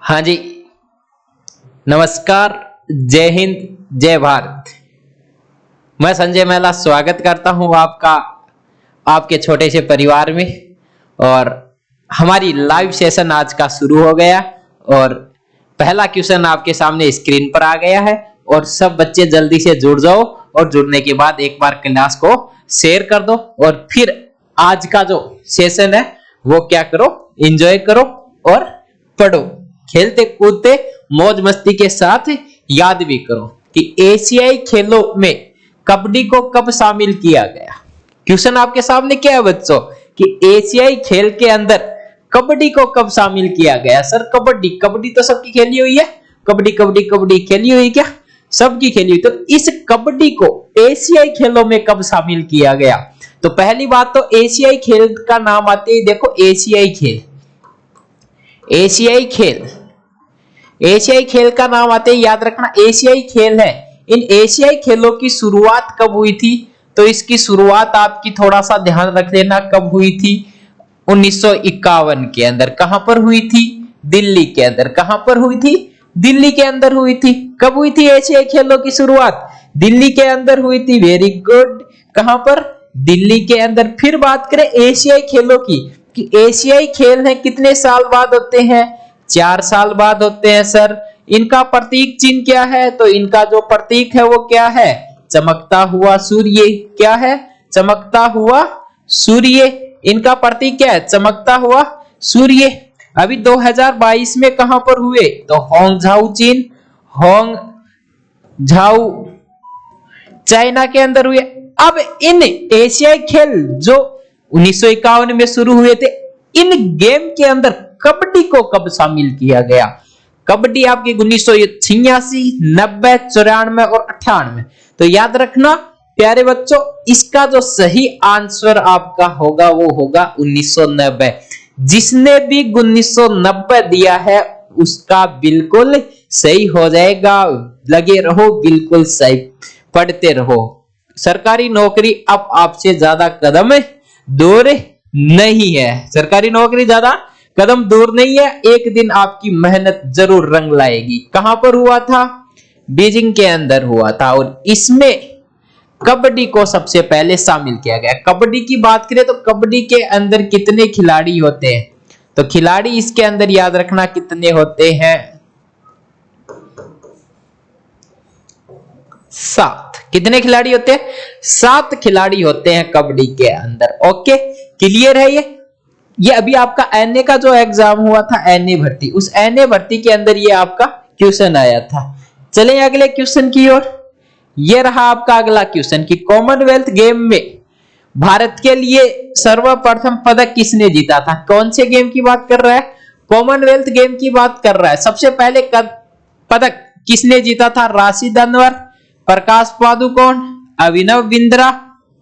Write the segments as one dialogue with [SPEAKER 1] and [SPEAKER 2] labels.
[SPEAKER 1] हाँ जी, नमस्कार। जय हिंद, जय भारत। मैं संजय महिला स्वागत करता हूं आपका आपके छोटे से परिवार में। और हमारी लाइव सेशन आज का शुरू हो गया और पहला क्वेश्चन आपके सामने स्क्रीन पर आ गया है। और सब बच्चे जल्दी से जुड़ जाओ और जुड़ने के बाद एक बार क्लास को शेयर कर दो और फिर आज का जो सेशन है वो क्या करो, एंजॉय करो और पढ़ो, खेलते कूदते मौज मस्ती के साथ याद भी करो कि एशियाई खेलों में कबड्डी को कब शामिल किया गया। क्वेश्चन आपके सामने क्या है बच्चों कि एशियाई खेल के अंदर कबड्डी को कब शामिल किया गया। सर कबड्डी कबड्डी तो सबकी खेली हुई है, कबड्डी कबड्डी कबड्डी खेली हुई क्या, सबकी खेली हुई। तो इस कबड्डी को एशियाई खेलों में कब शामिल किया गया। तो पहली बात तो एशियाई खेल का नाम आते ही देखो, एशियाई खेल, एशियाई खेल, एशियाई खेल का नाम आते ही याद रखना एशियाई खेल है। इन एशियाई खेलों की शुरुआत कब हुई थी। तो इसकी शुरुआत आपकी थोड़ा सा ध्यान रख लेना कब हुई थी। 1951 के अंदर। कहां पर हुई थी, दिल्ली के अंदर। कहां पर हुई थी, दिल्ली के अंदर हुई थी। कब हुई थी एशियाई खेलों की शुरुआत, दिल्ली के अंदर हुई थी। वेरी गुड, कहां पर, दिल्ली के अंदर। फिर बात करें एशियाई खेलों की कि एशियाई खेल है कितने साल बाद होते हैं, 4 साल बाद होते हैं। सर इनका प्रतीक चिन्ह क्या है, तो इनका जो प्रतीक है वो क्या है, चमकता हुआ सूर्य। क्या है, चमकता हुआ सूर्य। इनका प्रतीक क्या है, चमकता हुआ सूर्य। अभी 2022 में कहां पर हुए, तो होंगझाऊ चीन, होंगझाऊ चाइना के अंदर हुए। अब इन एशियाई खेल जो 1951 में शुरू हुए थे, इन गेम के अंदर कबड्डी को कब शामिल किया गया। कबड्डी आपकी 1986, 90, 94 और 98। तो याद रखना प्यारे बच्चों, इसका जो सही आंसर आपका होगा वो होगा 1990। जिसने भी 1990 दिया है उसका बिल्कुल सही हो जाएगा। लगे रहो, बिल्कुल सही पढ़ते रहो। सरकारी नौकरी अब आपसे ज्यादा कदम दूर नहीं है, सरकारी नौकरी ज्यादा कदम दूर नहीं है। एक दिन आपकी मेहनत जरूर रंग लाएगी। कहां पर हुआ था, बीजिंग के अंदर हुआ था। और इसमें कबड्डी को सबसे पहले शामिल किया गया। कबड्डी की बात करें तो कबड्डी के अंदर कितने खिलाड़ी होते हैं, तो खिलाड़ी इसके अंदर याद रखना कितने होते हैं, 7। कितने खिलाड़ी होते हैं, 7 खिलाड़ी होते हैं कबड्डी के अंदर। ओके, क्लियर है ये अभी आपका एनए का जो एग्जाम हुआ था, एनए भर्ती, उस एनए भर्ती के अंदर ये आपका क्वेश्चन आया था। चलें अगले क्वेश्चन की ओर। ये रहा आपका अगला क्वेश्चन कि कॉमनवेल्थ गेम में भारत के लिए सर्वप्रथम पदक किसने जीता था। कौन से गेम की बात कर रहा है, कॉमनवेल्थ गेम की बात कर रहा है। सबसे पहले पदक किसने जीता था, राशिद अनवर, प्रकाश पादुकोण, अभिनव बिंद्रा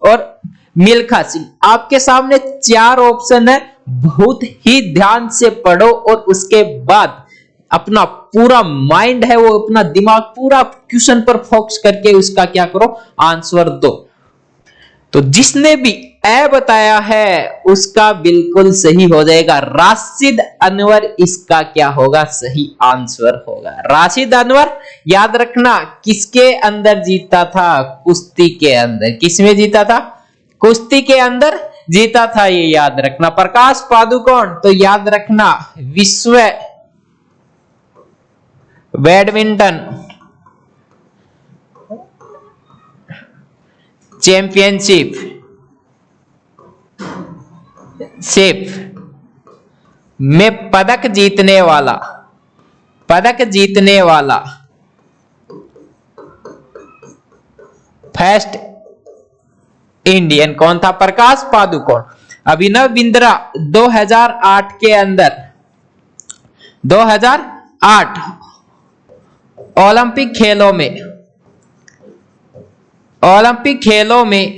[SPEAKER 1] और मिल्खा सिंह। आपके सामने 4 ऑप्शन है, बहुत ही ध्यान से पढ़ो और उसके बाद अपना पूरा माइंड है वो, अपना दिमाग पूरा क्वेश्चन पर फोकस करके उसका क्या करो, आंसर दो। तो जिसने भी ए बताया है उसका बिल्कुल सही हो जाएगा, राशिद अनवर इसका क्या होगा, सही आंसर होगा राशिद अनवर। याद रखना किसके अंदर जीता था, कुश्ती के अंदर। किसमें जीता था, कुश्ती के अंदर जीता था, ये याद रखना। प्रकाश पादुकोण तो याद रखना विश्व बैडमिंटन चैंपियनशिप में पदक जीतने वाला फर्स्ट इंडियन कौन था, प्रकाश पादुकोण। अभिनव बिंद्रा 2008 के अंदर, 2008 ओलंपिक खेलों में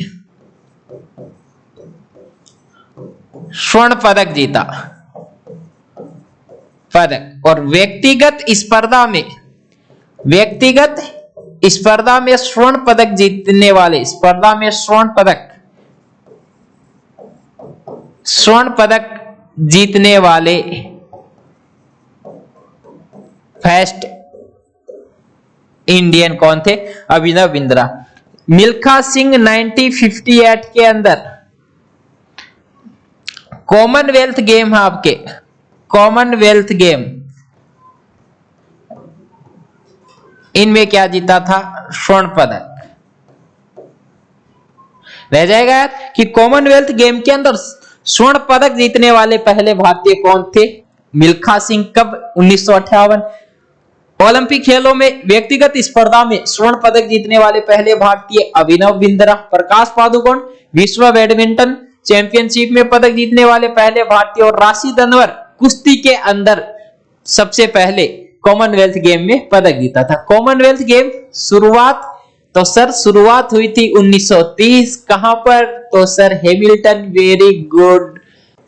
[SPEAKER 1] स्वर्ण पदक जीता, पदक। और व्यक्तिगत स्पर्धा में स्वर्ण पदक जीतने वाले, स्पर्धा में स्वर्ण पदक जीतने वाले फर्स्ट इंडियन कौन थे? अभिनव बिंद्रा। मिल्खा सिंह 1958 के अंदर कॉमनवेल्थ गेम है आपके, कॉमनवेल्थ गेम, इनमें क्या जीता था? स्वर्ण पदक। रह जाएगा यार कि कॉमनवेल्थ गेम के अंदर स्वर्ण पदक जीतने वाले पहले भारतीय कौन थे? मिल्खा सिंह। कब? 1958। ओलंपिक खेलों में व्यक्तिगत स्पर्धा में स्वर्ण पदक जीतने वाले पहले भारतीय अभिनव बिंद्रा। प्रकाश पादुकोण विश्व बैडमिंटन चैंपियनशिप में पदक जीतने वाले पहले भारतीय। और राशिद अनवर कुश्ती के अंदर सबसे पहले कॉमनवेल्थ गेम में पदक जीता था। कॉमनवेल्थ गेम शुरुआत तो सर शुरुआत हुई थी 1930। कहां पर? तो सर हैमिल्टन। वेरी गुड,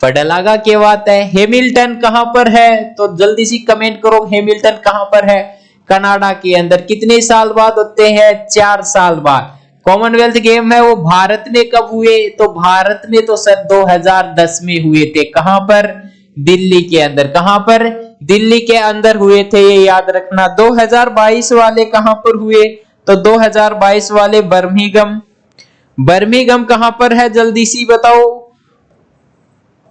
[SPEAKER 1] पढ़लागा के बात है। हैमिल्टन कहां पर है? तो जल्दी से कमेंट करो, हैमिल्टन कहां पर है? कनाडा के अंदर। कितने साल बाद होते हैं? 4 साल बाद। कॉमनवेल्थ गेम है वो भारत में कब हुए? तो भारत में तो सर 2010 में हुए थे। कहां पर? दिल्ली के अंदर। कहां पर? दिल्ली के अंदर हुए थे, ये याद रखना। 2022 वाले कहां पर हुए? तो 2022 वाले बर्मिंघम। बर्मिंघम कहां पर है? जल्दी सी बताओ।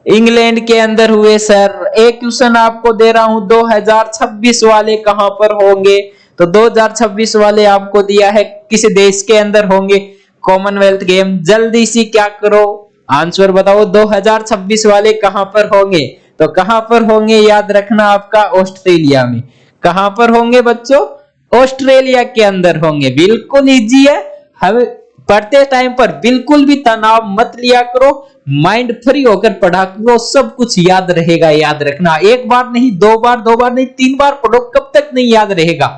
[SPEAKER 1] इंग्लैंड के अंदर हुए सर। एक क्वेश्चन आपको दे रहा हूं, 2026 वाले कहां पर होंगे? तो 2026 वाले आपको दिया है किस देश के अंदर होंगे कॉमनवेल्थ गेम? जल्दी सी क्या करो, आंसर बताओ। 2026 वाले कहां पर होंगे? तो कहां पर होंगे याद रखना आपका? ऑस्ट्रेलिया में। कहां पर होंगे बच्चों? ऑस्ट्रेलिया के अंदर होंगे। बिल्कुल इजी है। हमें पढ़ते टाइम पर बिल्कुल भी तनाव मत लिया करो, माइंड फ्री होकर पढ़ा करो, सब कुछ याद रहेगा। याद रखना, एक बार नहीं, दो बार नहीं, 3 बार पढ़ो, कब तक नहीं याद रहेगा?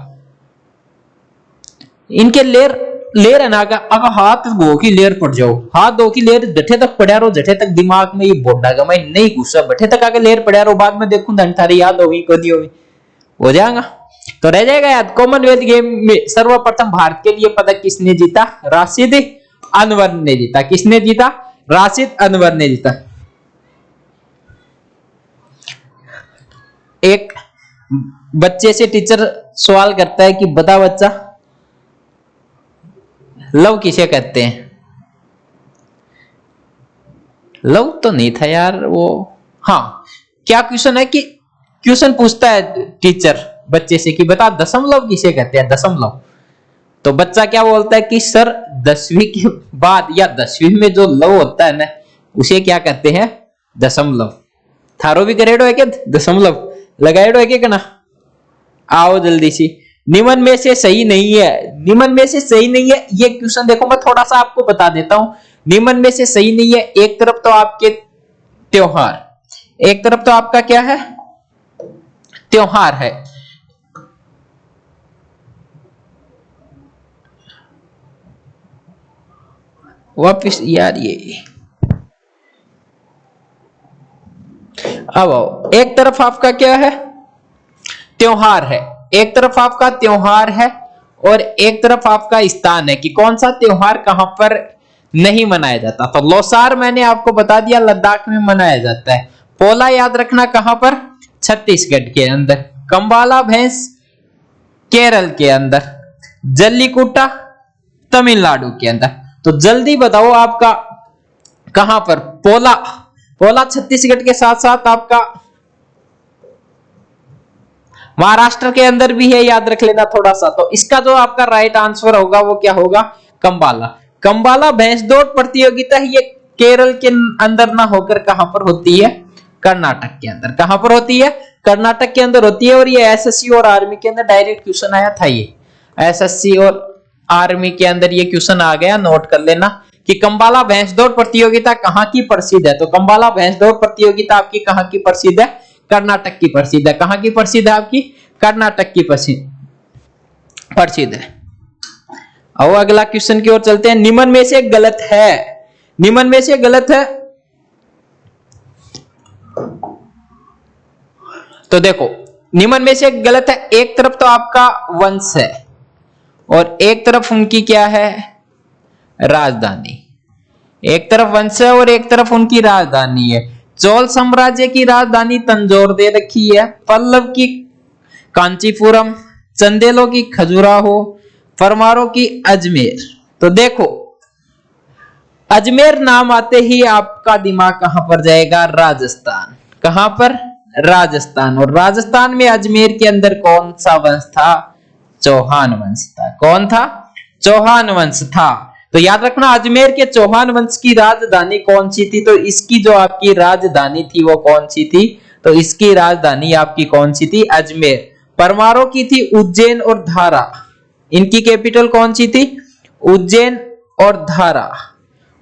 [SPEAKER 1] इनके लेर है ना, अगर हाथ धो की लेर पड़ जाओ, हाथ धो की लेर जठे तक पड़ा रहो, जठे तक दिमाग में ये बोडा गमा नहीं घुसा, बठे तक आगे लेर पड़ा रहो, बाद में देखूं धनठारी याद होगी कदी होगी, हो जाएगा। तो रह जाएगा याद, कॉमनवेल्थ गेम में सर्वप्रथम भारत के लिए पदक किसने जीता? राशिद अनवर ने जीता। किसने जीता? राशिद अनवर ने जीता। एक बच्चे से टीचर सवाल करता है कि बता बच्चा, लव किसे कहते हैं? लव तो नहीं था यार वो। हाँ, क्या क्वेश्चन है कि क्वेश्चन पूछता है टीचर बच्चे से कि बता दशमलव किसे कहते हैं? दशमलव। तो बच्चा क्या बोलता है कि सर 10वीं के बाद या 10वीं में जो लव होता है ना, उसे क्या कहते हैं? दशमलव। थारो भी करेडो है क्या? दशमलव लगाएडो है क्या ना? आओ जल्दी सी। निम्न में से सही नहीं है, निम्न में से सही नहीं है ये क्वेश्चन देखो, मैं थोड़ा सा आपको बता देता हूं। निम्न में से सही नहीं है, एक तरफ तो आपके त्योहार, एक तरफ तो आपका क्या है? त्योहार है। वापिस यार ये अब आओ, एक तरफ आपका क्या है? त्योहार है। एक तरफ आपका त्योहार है और एक तरफ आपका स्थान है कि कौन सा त्योहार कहां पर नहीं मनाया जाता। तो लोसार मैंने आपको बता दिया, लद्दाख में मनाया जाता है। पोला याद रखना कहां पर? छत्तीसगढ़ के अंदर। कंबाला भैंस केरल के अंदर। जल्लीकुट्टा तमिलनाडु के अंदर। तो जल्दी बताओ आपका कहां पर? पोला, पोला छत्तीसगढ़ के साथ साथ आपका महाराष्ट्र के अंदर भी है, याद रख लेना थोड़ा सा। तो इसका जो आपका राइट आंसर होगा वो क्या होगा? कंबाला। कंबाला भैंस दौड़ प्रतियोगिता ये केरल के अंदर ना होकर कहां पर होती है? कर्नाटक के अंदर। कहां पर होती है? कर्नाटक के अंदर होती है। और ये एसएससी और आर्मी के अंदर डायरेक्ट क्वेश्चन आया था। ये एसएससी और आर्मी के अंदर ये क्वेश्चन आ गया, नोट कर लेना कि कंबाला भैंस दौड़ प्रतियोगिता कहां की प्रसिद्ध है। तो कंबाला भैंस दौड़ प्रतियोगिता आपकी कहां की प्रसिद्ध है? कर्नाटक की प्रसिद्ध है। कहां की प्रसिद्ध है आपकी? कर्नाटक की प्रसिद्ध है। और अगला क्वेश्चन की ओर चलते हैं। निम्न में से गलत है, निम्न में से गलत है। तो देखो, निम्न में से गलत है। एक तरफ तो आपका वंश है और एक तरफ उनकी क्या है? राजधानी। एक तरफ वंश है और एक तरफ उनकी राजधानी है। चोल साम्राज्य की राजधानी तंजौर दे रखी है। पल्लव की कांचीपुरम, चंदेलों की खजुराहो, परमारों की अजमेर। तो देखो अजमेर नाम आते ही आपका दिमाग कहां पर जाएगा? राजस्थान। कहां पर? राजस्थान। और राजस्थान में अजमेर के अंदर कौन सा वंश था? चौहान वंश था। कौन था? चौहान वंश था। तो याद रखना अजमेर के चौहान वंश की राजधानी कौन सी थी? तो इसकी जो आपकी राजधानी थी वो कौन सी थी? तो इसकी राजधानी आपकी कौन सी थी? अजमेर। परमारों की थी उज्जैन और धारा। इनकी कैपिटल कौन सी थी? उज्जैन और धारा।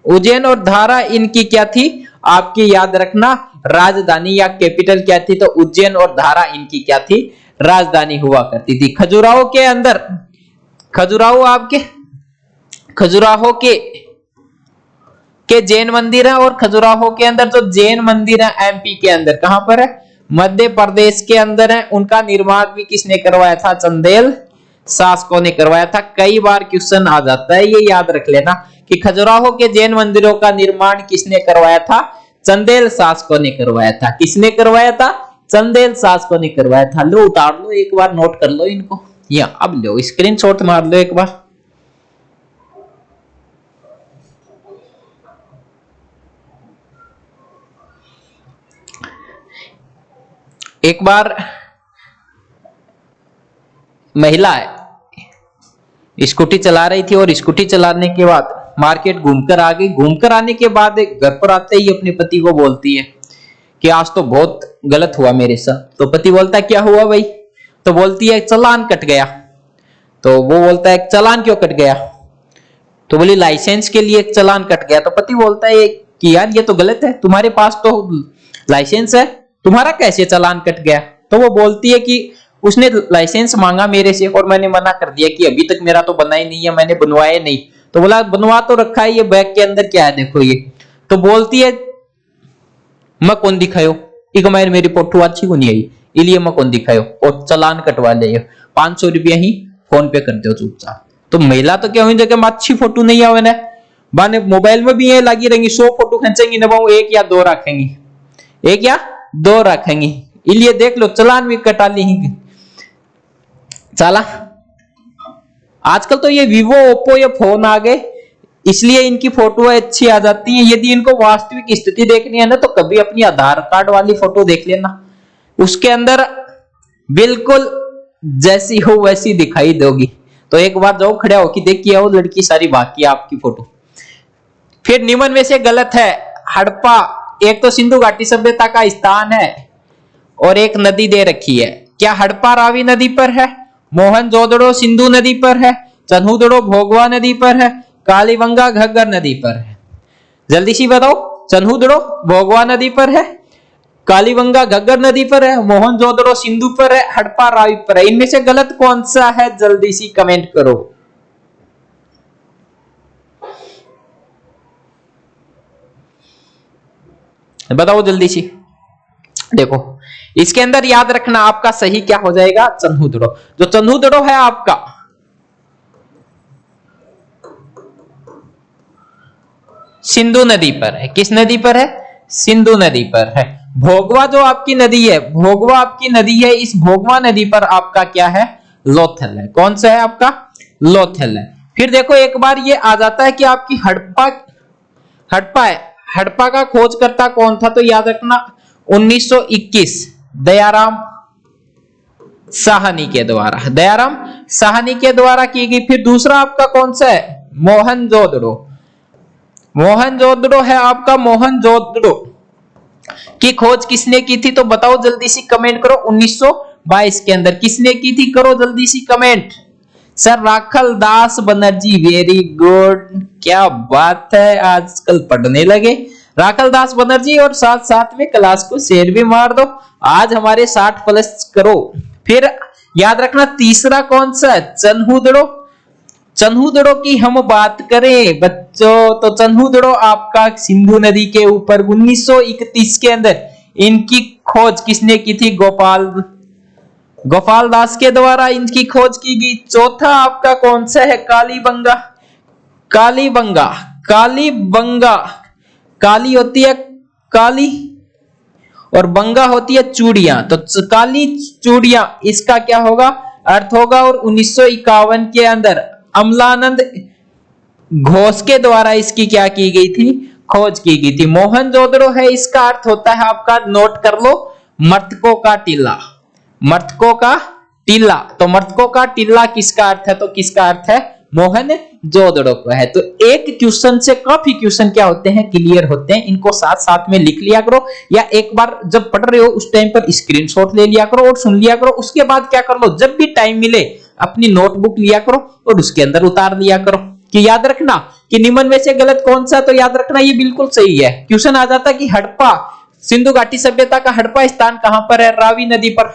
[SPEAKER 1] उज्जैन और धारा इनकी क्या थी? आपकी याद रखना राजधानी या कैपिटल क्या थी? तो उज्जैन और धारा इनकी क्या थी? राजधानी हुआ करती थी। खजुराहो के अंदर, खजुराहो आपके, खजुराहो के जैन मंदिर है। और खजुराहो के अंदर जो जैन मंदिर है एमपी के अंदर, कहां पर है? मध्य प्रदेश के अंदर है। उनका निर्माण भी किसने करवाया था? चंदेल शासकों ने करवाया था। कई बार क्वेश्चन आ जाता है, ये याद रख लेना कि खजुराहो के जैन मंदिरों का निर्माण किसने करवाया था? चंदेल शासकों ने करवाया था। किसने करवाया था? चंदेल शासकों ने करवाया था। लो उतार लो, एक बार नोट कर लो इनको, या अब लो स्क्रीनशॉट मार लो एक बार। एक बार महिला है स्कूटी चला रही थी और स्कूटी चलाने के बाद मार्केट घूमकर आ गई। घूमकर आने के बाद एक घर पर आते ही अपने पति को बोलती है कि आज तो बहुत गलत हुआ मेरे साथ। तो पति बोलता है क्या हुआ भाई? तो बोलती है चालान कट गया। तो वो बोलता है चालान क्यों कट गया? तो बोली लाइसेंस के लिए चालान कट गया। तो पति बोलता है कि यार ये तो गलत है, तुम्हारे पास तो लाइसेंस है, तुम्हारा कैसे चालान कट गया? तो वो बोलती है कि उसने लाइसेंस मांगा मेरे से और मैंने मना कर दिया कि अभी तक मेरा तो बना ही नहीं है, मैंने बनवाया नहीं। तो बोला बनवा तो रखा है, ये बैग के अंदर क्या है देखो ये। तो बोलती है मैं कौन दिखायो, एक मेरी फोटो अच्छी को नहीं आई इसलिए मैं कौन दिखायो, और चालान कटवा ले 500 रुपया ही फोन पे कर दो चुपचाप। तो महिला तो क्या हुई जगह अच्छी फोटो नहीं आवे ना, बाने मोबाइल में भी ये लगी रहेंगी 100 फोटो खींचेंगी ना, वो एक या दो रखेंगी, एक या दो रखेंगी, इसलिए देख लो चालान भी कटा ली चला। आजकल तो ये वीवो ओप्पो ये फोन आ गए इसलिए इनकी फोटो अच्छी आ जाती है। यदि इनको वास्तविक स्थिति देखनी है ना तो कभी अपनी आधार कार्ड वाली फोटो देख लेना, उसके अंदर बिल्कुल जैसी हो वैसी दिखाई दोगी। तो एक बार जाओ खड़ा हो कि देखिए आओ लड़की सारी बाकी है आपकी फोटो। फिर निम्न में से गलत है हड़प्पा, एक तो सिंधु घाटी सभ्यता का स्थान है और एक नदी दे रखी है। क्या हड़प्पा रावी नदी पर है? मोहनजोदड़ो सिंधु नदी पर है? चन्हुदड़ो भोगवा नदी पर है? कालीबंगा घग्गर नदी पर है? जल्दी सी बताओ। चन्हुदड़ो भोगवा नदी पर है, कालीबंगा घग्गर नदी पर है, मोहनजोदड़ो सिंधु पर है, हड़प्पा रावी पर है। इनमें से गलत कौन सा है? जल्दी सी कमेंट करो। बताओ जल्दी सी। देखो इसके अंदर याद रखना आपका सही क्या हो जाएगा? चन्हुदड़ो। जो चन्हुदड़ो है आपका सिंधु नदी पर है। किस नदी पर है? सिंधु नदी पर है। भोगवा जो आपकी नदी है, भोगवा आपकी नदी है, इस भोगवा नदी पर आपका क्या है? लोथल है। कौन सा है आपका? लोथल है। फिर देखो एक बार ये आ जाता है कि आपकी हड़प्पा, हड़प्पा है, हड़प्पा का खोजकर्ता कौन था? तो याद रखना 1921 दयाराम साहनी के द्वारा, दयाराम साहनी के द्वारा की गई। फिर दूसरा आपका कौन सा है? मोहनजोदड़ो। मोहनजोदड़ो है आपका। मोहनजोदड़ो की खोज किसने की थी? तो बताओ जल्दी सी कमेंट करो। 1922 के अंदर किसने की थी? करो जल्दी सी कमेंट। सर राखल दास बनर्जी, वेरी गुड, क्या बात है, आजकल पढ़ने लगे राखल दास बनर्जी। और साथ साथ में क्लास को शेयर भी मार दो, आज हमारे 60 प्लस करो। फिर याद रखना तीसरा कौन सा है? चन्हुदड़ो। चन्हुदड़ो की हम बात करें बच्चों तो चन्हुदड़ो आपका सिंधु नदी के ऊपर 1931 के अंदर इनकी खोज किसने की थी? गोपाल दास के द्वारा इनकी खोज की गई। चौथा आपका कौन सा है? कालीबंगा। कालीबंगा, कालीबंगा, काली होती है काली और बंगा होती है चूड़ियां, तो काली चूड़ियां इसका क्या होगा, अर्थ होगा। और 1951 के अंदर अमलानंद घोष के द्वारा इसकी क्या की गई थी, खोज की गई थी। मोहनजोदड़ो है, इसका अर्थ होता है आपका, नोट कर लो, मर्तकों का टीला। मर्तकों का टीला, तो मर्तकों का टीला किसका अर्थ है, तो किसका अर्थ है, मोहनजोदड़ो को है। तो एक क्वेश्चन से काफी क्वेश्चन क्या होते हैं, क्लियर होते हैं। इनको साथ साथ में लिख लिया करो, या एक बार जब पढ़ रहे हो उस टाइम पर स्क्रीनशॉट ले लिया करो और सुन लिया करो। उसके बाद क्या कर लो, जब भी टाइम मिले अपनी नोटबुक लिया करो और उसके अंदर उतार लिया करो, कि याद रखना कि निम्न में से गलत कौन सा, तो याद रखना ये बिल्कुल सही है। क्वेश्चन आ जाता कि हड़प्पा, सिंधु घाटी सभ्यता का हड़प्पा स्थान कहां पर है, रावी नदी पर।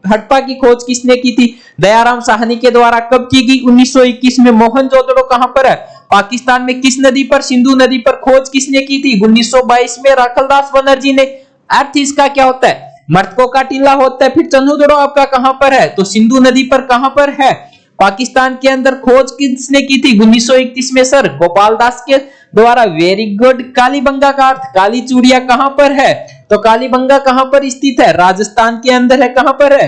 [SPEAKER 1] हड़प्पा की खोज किसने की थी, दयाराम साहनी के द्वारा। कब की गई, 1921 में। मोहनजोदड़ो कहां पर है, पाकिस्तान में। किस नदी पर, सिंधु नदी पर। खोज किसने की थी, 1922 में, राखलदास बनर्जी ने। अर्थ इसका क्या होता है, मर्तकों का टीला होता है। फिर चंदूदड़ो आपका कहां पर है, तो सिंधु नदी पर कहां पर है, पाकिस्तान के अंदर। खोज किसने की थी, 1931 में, सर गोपाल दास के द्वारा। Very good. कालीबंगा का अर्थ, काली चूड़िया कहां पर है, तो कालीबंगा कहां पर स्थित है, राजस्थान के अंदर है। कहां पर है,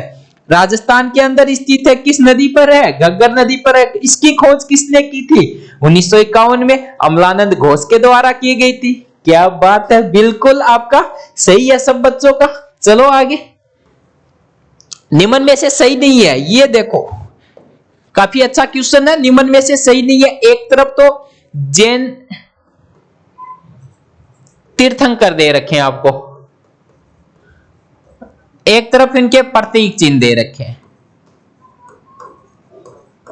[SPEAKER 1] राजस्थान के अंदर स्थित है। किस नदी पर है, घग्गर नदी पर है। इसकी खोज किसने की थी, 1951 में, अमलानंद घोष के द्वारा की गई थी। क्या बात है, बिल्कुल आपका सही है सब बच्चों का। चलो आगे, निम्न में से सही नहीं है, ये देखो काफी अच्छा क्वेश्चन है। निम्न में से सही नहीं है, एक तरफ तो जैन तीर्थंकर दे रखे हैं आपको, एक तरफ इनके प्रतीक चिन्ह दे रखे हैं,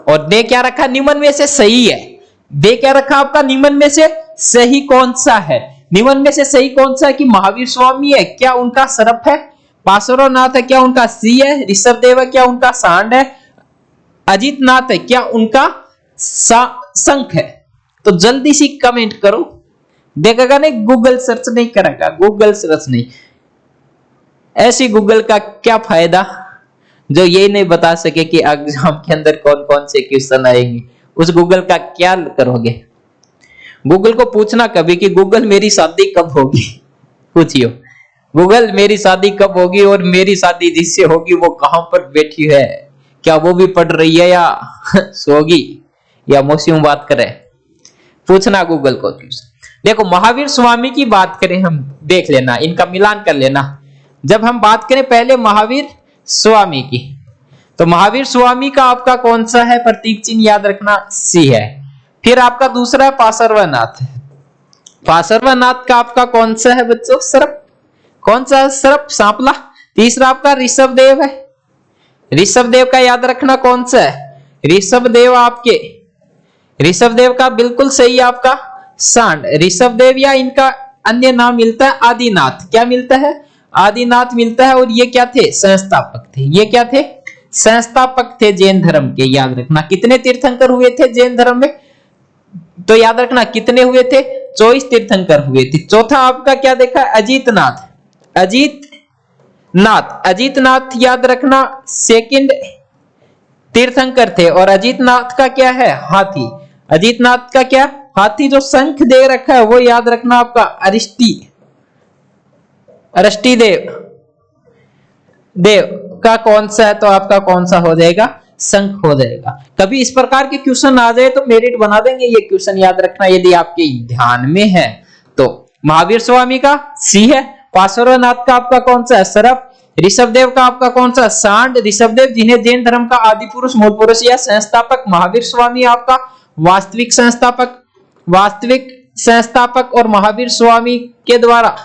[SPEAKER 1] और दे क्या रखा, निम्न में से सही है। दे क्या रखा आपका, निम्न में से सही कौन सा है। निम्न में से सही कौन सा है, कि महावीर स्वामी है, क्या उनका सरफ है। पार्श्वनाथ है, क्या उनका सी है। ऋषभदेव है, क्या उनका सांड है। अजीत नाथ है, क्या उनका शंख है। तो जल्दी सी कमेंट करो, देखेगा नहीं, गूगल सर्च नहीं करेगा, गूगल सर्च नहीं। ऐसी गूगल का क्या फायदा जो ये नहीं बता सके कि एग्जाम के अंदर कौन कौन से क्वेश्चन आएंगे। उस गूगल का क्या करोगे। गूगल को पूछना कभी कि गूगल मेरी शादी कब होगी, पूछियो गूगल मेरी शादी कब होगी, और मेरी शादी जिससे होगी वो कहां पर बैठी है, क्या वो भी पढ़ रही है या सोगी या मौसियों बात करे, पूछना गूगल को। देखो महावीर स्वामी की बात करें हम, देख लेना, इनका मिलान कर लेना। जब हम बात करें पहले महावीर स्वामी की, तो महावीर स्वामी का आपका कौन सा है प्रतीक चिन्ह, याद रखना सी है। फिर आपका दूसरा है पार्श्वनाथ। पार्श्वनाथ का आपका कौन सा है बच्चों, सरप, कौन सा, सरप, सांपला। तीसरा आपका ऋषभदेव है। ऋषभदेव का याद रखना कौन सा है, ऋषभदेव आपके, ऋषभदेव का बिल्कुल सही आपका सांड। ऋषभदेव या इनका अन्य नाम मिलता है आदिनाथ। क्या मिलता है, आदिनाथ मिलता है। और ये क्या थे, संस्थापक थे। ये क्या थे, संस्थापक थे जैन धर्म के। याद रखना कितने तीर्थंकर हुए थे जैन धर्म में, तो याद रखना कितने हुए थे, 24 तीर्थंकर हुए थे। चौथा आपका क्या देखा, अजीतनाथ। अजीतनाथ याद रखना सेकंड तीर्थंकर थे। और अजीतनाथ का क्या है, हाथी। अजीतनाथ का क्या, हाथी। जो शंख दे रखा है वो याद रखना आपका देव का कौन सा है, तो आपका कौन सा हो जाएगा, शंख हो जाएगा। कभी इस प्रकार के क्वेश्चन आ जाए तो मेरिट बना देंगे ये क्वेश्चन, याद रखना यदि आपके ध्यान में है तो। महावीर स्वामी का सी है। पार्श्वनाथ का आपका कौन सा है, सरप। ऋषभदेव का आपका कौन सा, सांड। ऋषभदेव जिन्हें जैन धर्म का आदि पुरुष, मूल पुरुष या संस्थापक। महावीर स्वामी आपका वास्तविक संस्थापक। और महावीर स्वामी के द्वारा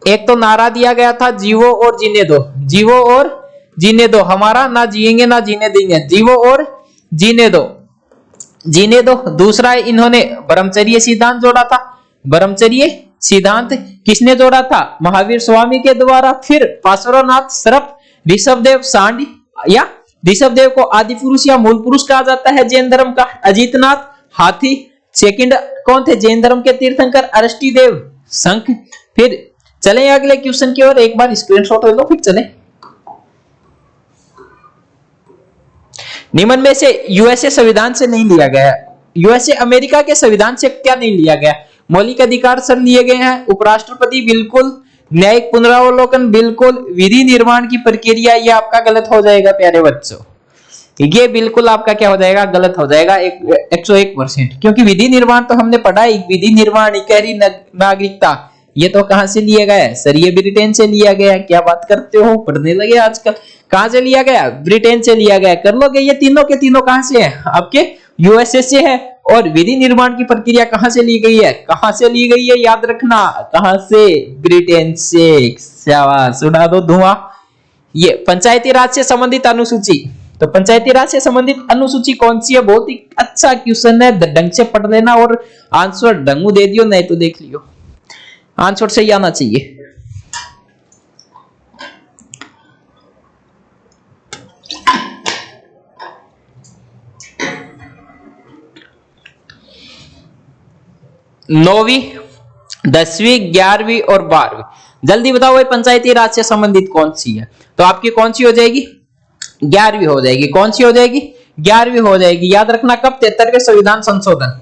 [SPEAKER 1] एक तो नारा दिया गया था, जीवो और जीने दो, जीवो और जीने दो, हमारा ना जिएंगे ना जीने देंगे, जीवो और जीने दो। दूसरा इन्होंने ब्रह्मचर्य सिद्धांत जोड़ा था। ब्रह्मचर्य सिद्धांत किसने जोड़ा था, महावीर स्वामी के द्वारा। फिर पार्श्वनाथ सरप, ऋषभदेव सांड, या ऋषभदेव को आदि पुरुष या मूल पुरुष कहा जाता है जैन धर्म का। अजीतनाथ हाथी। सेकंड कौन थे जैन धर्म के तीर्थंकर, अरष्टिदेव शंख। फिर चलें अगले क्वेश्चन की ओर, एक बार स्क्रीनशॉट ले लो फिर चलें। निम्न में से यूएसए संविधान से नहीं लिया गया। यूएसए अमेरिका के संविधान से क्या नहीं लिया गया, मौलिक अधिकार सर लिए गए हैं। उपराष्ट्रपति बिल्कुल न्यायिक पुनरावलोकन बिल्कुल विधि निर्माण की प्रक्रिया, ये आपका गलत हो जाएगा प्यारे बच्चों। ये बिल्कुल आपका क्या हो जाएगा, गलत हो जाएगा 101%, क्योंकि विधि निर्माण तो हमने पढ़ा है। विधि निर्माण इकाई नागरिकता, ये तो कहां से लिया गया है सर? ये ब्रिटेन से लिया गया। क्या बात करते हो, पढ़ने लगे आजकल। कहां से लिया गया? ब्रिटेन से लिया गया। कर लोगे, ये तीनों के तीनों कहां से है? आपके यूएसए से है। और विधि निर्माण की प्रक्रिया कहां से ली गई है? कहां से ली गई है, याद रखना, कहां से? ब्रिटेन से। शाबाश, उड़ा दो धुआं। ये पंचायती राज से संबंधित अनुसूची, तो पंचायती राज से संबंधित अनुसूची कौन सी है? बहुत ही अच्छा क्वेश्चन है, ढंग से पढ़ लेना और आंसर ढंगू दे दियो, नहीं तो देख लियो, आंसर सही आना चाहिए। नौवीं, 10वीं, 11वीं और 12वीं, जल्दी बताओ भाई, पंचायती राज से संबंधित कौन सी है? तो आपकी कौन सी हो जाएगी? 11वीं हो जाएगी। कौन सी हो जाएगी? 11वीं हो जाएगी। याद रखना कब? 73वें संविधान संशोधन,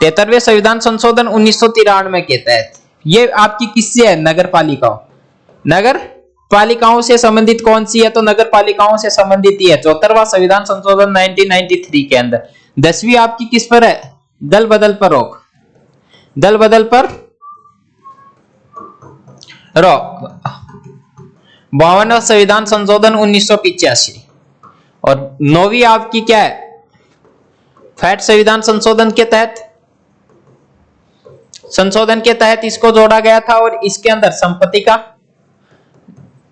[SPEAKER 1] 73वें संविधान संशोधन 1993 के तहत। ये आपकी किससे है? नगर पालिकाओं, नगर पालिकाओं से संबंधित कौन सी है? तो नगर पालिकाओं से संबंधित ही है। 74वां संविधान संशोधन 1993 के अंदर। 10वीं आपकी किस पर है? दल बदल पर रोक, दल बदल पर रोक। 52वां संविधान संशोधन 1985। और 9वीं आपकी क्या है? फैट संविधान संशोधन के तहत, संशोधन के तहत इसको जोड़ा गया था। और इसके अंदर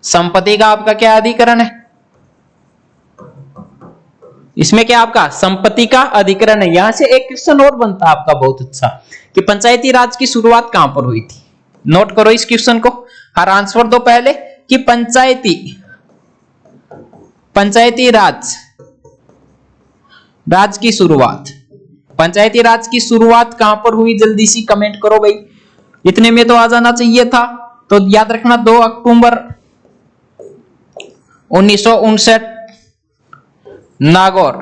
[SPEAKER 1] संपत्ति का आपका क्या अधिकरण है? इसमें क्या आपका संपत्ति का अधिकरण है। यहां से एक क्वेश्चन और बनता है आपका बहुत अच्छा, कि पंचायती राज की शुरुआत कहां पर हुई थी? नोट करो इस क्वेश्चन को, हर आंसर दो पहले, कि पंचायती राज की शुरुआत, पंचायती राज की शुरुआत कहां पर हुई? जल्दी सी कमेंट करो भाई, इतने में तो आ जाना चाहिए था। तो याद रखना 2 अक्टूबर 1959, नागौर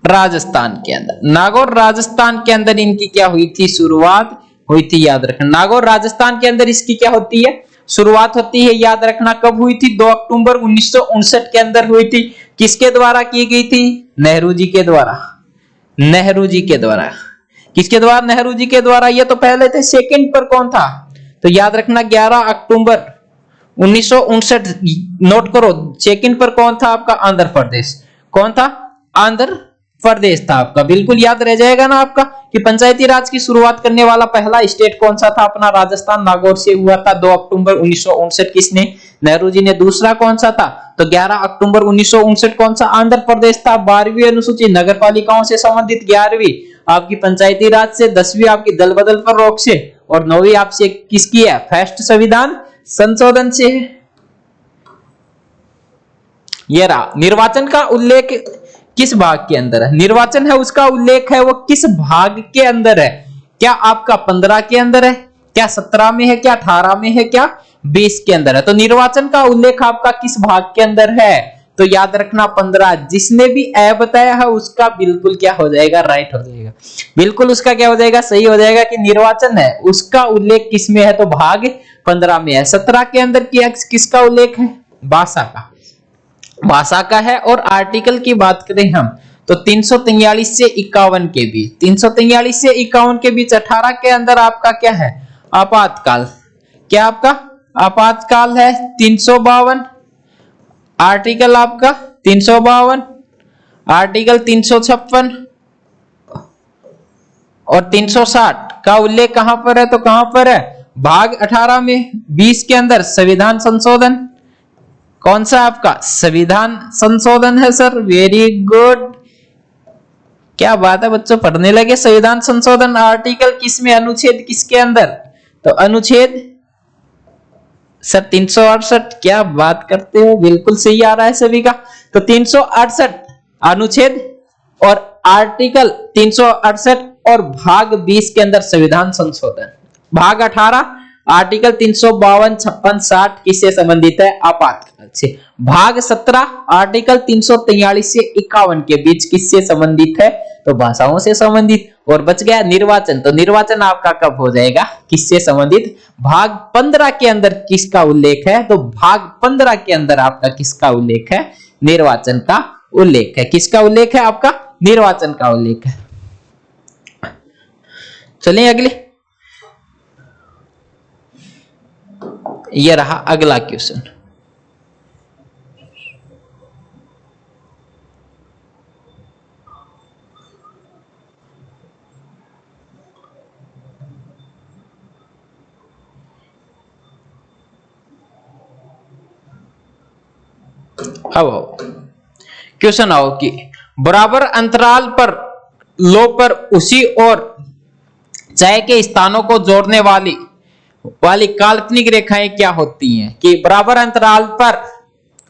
[SPEAKER 1] राजस्थान के अंदर, नागौर राजस्थान के अंदर इनकी क्या हुई थी? शुरुआत हुई थी। याद रखना, नागौर राजस्थान के अंदर इसकी क्या होती है? शुरुआत होती है। याद रखना कब हुई थी? 2 अक्टूबर 1959 के अंदर हुई थी। किसके द्वारा की गई थी? नेहरू जी के द्वारा, नेहरू जी के द्वारा। किसके द्वारा? नेहरू जी के द्वारा। ये तो पहले थे। सेकंड पर कौन था? तो याद रखना 11 अक्टूबर 1959। नोट करो, सेकंड पर कौन था आपका? आंध्र प्रदेश। कौन था? आंध्र प्रदेश था आपका। बिल्कुल याद रह जाएगा ना आपका, कि पंचायती राज की शुरुआत करने वाला पहला स्टेट कौन सा था? अपना राजस्थान, नागौर से हुआ था 2 अक्टूबर 1959। किसने? नेहरू जी ने। दूसरा कौन सा था? तो 11 अक्टूबर 1959 कौन सा? आंध्र प्रदेश था। 12वीं अनुसूची नगर पालिकाओं से संबंधित, 11वीं आपकी पंचायती राज से, 10वीं आपकी दल बदल पर रोक से, और 9वीं आपसे किसकी है? फर्स्ट संविधान संशोधन से। ये रहा। निर्वाचन का उल्लेख किस भाग के अंदर है? निर्वाचन है उसका उल्लेख है, वो किस भाग के अंदर है? क्या आपका 15 के अंदर है? क्या 17 में है? क्या 18 में है? क्या 20 के अंदर है? तो निर्वाचन का उल्लेख आपका किस भाग के अंदर है? तो याद रखना 15। जिसने भी ए बताया है उसका बिल्कुल क्या हो जाएगा? राइट हो जाएगा। बिल्कुल उसका क्या हो जाएगा? सही हो जाएगा, कि निर्वाचन है उसका उल्लेख किस में है? तो भाग 15 में है। 17 के अंदर किसका उल्लेख है? भाषा का, भाषा का है। और आर्टिकल की बात करें हम, तो 343 से 51 के बीच, 343 से 51 के बीच 18 के अंदर आपका क्या है? आपातकाल। क्या आपका आपातकाल है? 352 आर्टिकल आपका 352, आर्टिकल 356 और 360 का उल्लेख कहां पर है? तो कहां पर है? भाग 18 में। 20 के अंदर संविधान संशोधन, कौन सा आपका? संविधान संशोधन है सर। वेरी गुड, क्या बात है बच्चों, पढ़ने लगे। संविधान संशोधन आर्टिकल किसमें? अनुच्छेद किसके अंदर? तो अनुच्छेद सर 368। क्या बात करते हो, बिल्कुल सही आ रहा है सभी का। तो 368 अनुच्छेद और आर्टिकल 368 और भाग 20 के अंदर संविधान संशोधन। भाग 18 आर्टिकल 352, 56, 60 किससे संबंधित है? आपातकाल से। भाग 17 आर्टिकल 343 से 51 के बीच किससे संबंधित है? तो भाषाओं से संबंधित। और बच गया निर्वाचन, तो निर्वाचन आपका कब हो जाएगा, किससे संबंधित, भाग 15 के अंदर किसका उल्लेख है, तो भाग 15 के अंदर आपका किसका उल्लेख है, निर्वाचन का उल्लेख है। किसका उल्लेख है, आपका निर्वाचन का उल्लेख है। चलिए अगले, ये रहा अगला क्वेश्चन। अब क्वेश्चन आओ कि बराबर अंतराल पर लो पर उसी और चय के स्थानों को जोड़ने वाली काल्पनिक रेखाएं क्या होती हैं, कि बराबर अंतराल पर